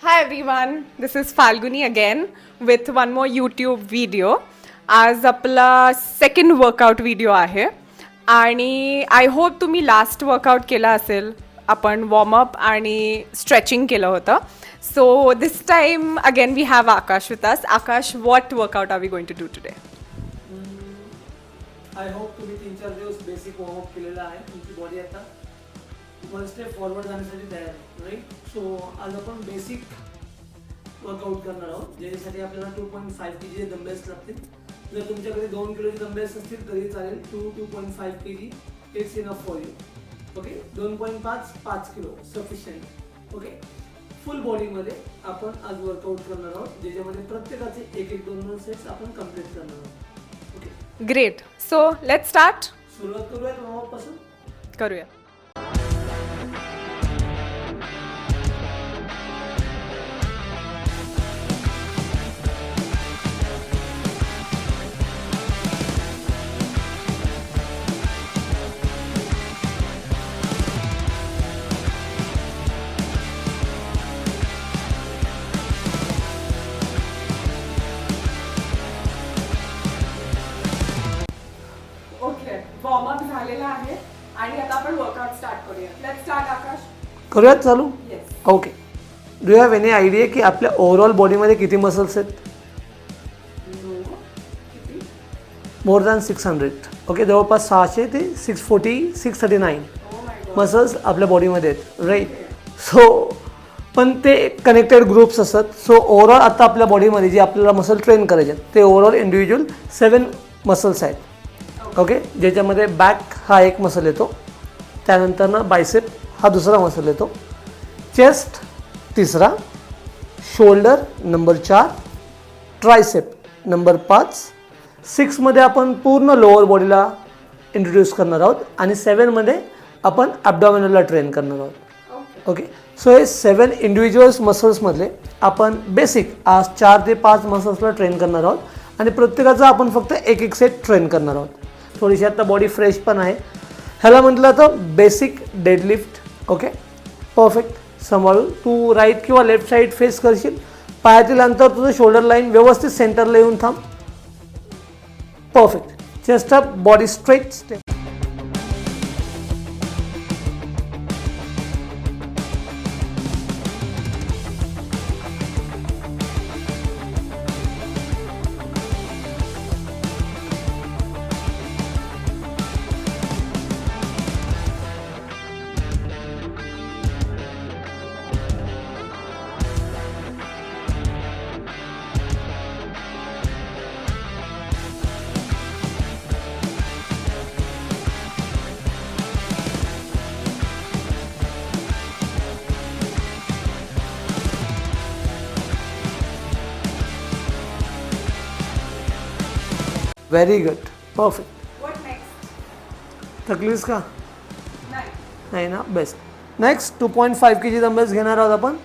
Hi everyone, this is Falguni again with one more YouTube video. आज आपला second workout video आहे आणि I hope तुम्ही last workout केला असेल. आपण वॉर्मअप आणि स्ट्रेचिंग केलं होतं. So this time again we have Akash with us. Akash, what workout are we going to do today? I hope तुम्ही 3-4 दिवस बेसिक वॉर्मअप केलेला आहे. तुमची बॉडी आता वन स्टेप फॉरवर्ड जाण्यासाठी तयार आहे, राईट? सो आज आपण बेसिक वर्कआउट करणार आहोत, ज्याच्यासाठी आपल्याला 2.5 kg डंबेल्स लागतील. जर तुमच्याकडे 2 किलोचे डंबेल्स असतील तरी चालेल. 2.5 kg it's enough for you. Okay, 2.5 kilo sufficient. Okay, फुल बॉडीमध्ये आपण आज वर्कआउट करणार आहोत, ज्याच्यामध्ये प्रत्येकाचे 1-2 सेट्स आपण कम्प्लीट करणार आहोत. Okay, great. So let's start. सुरुवात करूयात वॉर्मअप पासून. करूया. ओके, वॉर्मअप झालेला आहे आणि आता आपण वर्कआउट स्टार्ट करूया. लेट्स स्टार्ट आकाश. करूयात चालू. Yes. Okay, do have any idea की आपल्या ओव्हरऑल बॉडीमध्ये किती मसल्स आहेत? किती? More than 600. ओके, जवळपास 600 ते 640 639 ओ माय गॉड. मसल्स आपल्या बॉडीमध्ये आहेत, राईट? सो पण ते कनेक्टेड ग्रुप्स असतात. सो ओव्हरऑल आता आपल्या बॉडीमध्ये जे आपल्याला मसल ट्रेन करायचे आहेत ते ओव्हरऑल इंडिव्हिज्युअल 7 मसल्स आहेत. ओके, ज्याच्यामध्ये बॅक हा एक मसल येतो, त्यानंतर ना बायसेप हा दुसरा मसल येतो, चेस्ट तिसरा, शोल्डर नंबर 4, ट्रायसेप नंबर 5, 6मध्ये आपण पूर्ण लोअर बॉडीला इंट्रोड्यूस करणार आहोत आणि 7मध्ये आपण ॲब्डॉमिनलला ट्रेन करणार आहोत. ओके, सो हे 7 इंडिव्हिज्युअल्स मसल्समधले आपण बेसिक आज 4 ते 5 मसल्सला ट्रेन करणार आहोत आणि प्रत्येकाचा आपण फक्त एक सेट ट्रेन करणार आहोत. थोडीशी आता बॉडी फ्रेश पण आहे. ह्याला म्हटलं तर बेसिक डेडलिफ्ट. Okay, perfect. सांभाळून तू राईट किंवा लेफ्ट साईड फेस करशील. पायातील अंतर तुझं शोल्डर लाईन व्यवस्थित सेंटरला येऊन थांब. Perfect. Chest up, body straight. Very good, perfect. What next? थकलीस का? नाही. नाही ना, बेस्ट. नेक्स्ट 2.5 kg डंबेल्स घेणार आहोत आपण.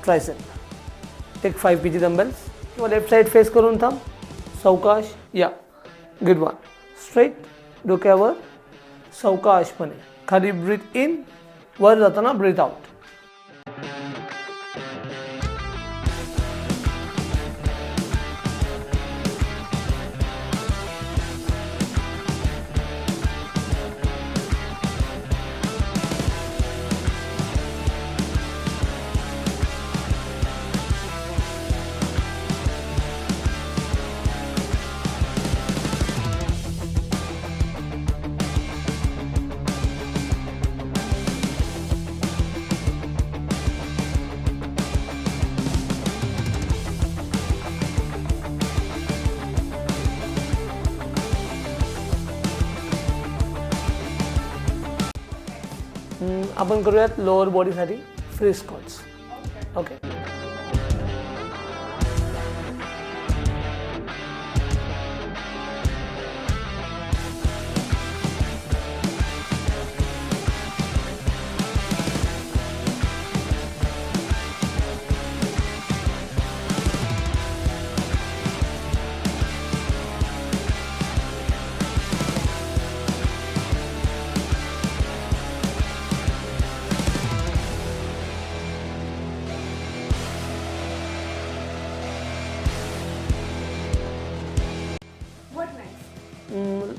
ट्रायसेप एक 5 kg डंबेल्स किंवा लेफ्ट साईड फेस करून थांब. सावकाश. या, गुड वन. स्ट्रेट डोक्यावर, सावकाशपणे खाली ब्रीथ इन, वर जाताना ब्रीथ आउट. आपण करूयात लोअर बॉडीसाठी free squats. Okay.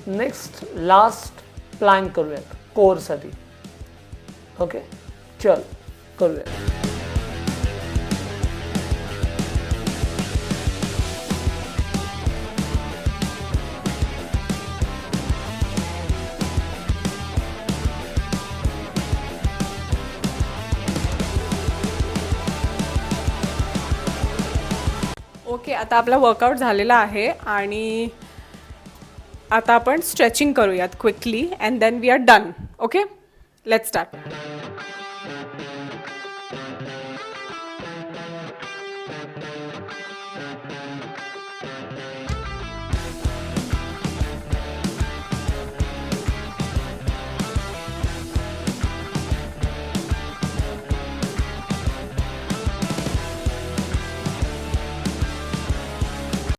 Next last plan करूयात कोरसाठी. ओके, चल करूया. ओके, आता आपला वर्कआउट झालेला आहे आणि आता आपण स्ट्रेचिंग करूयात quickly and then we are done. Okay, let's start.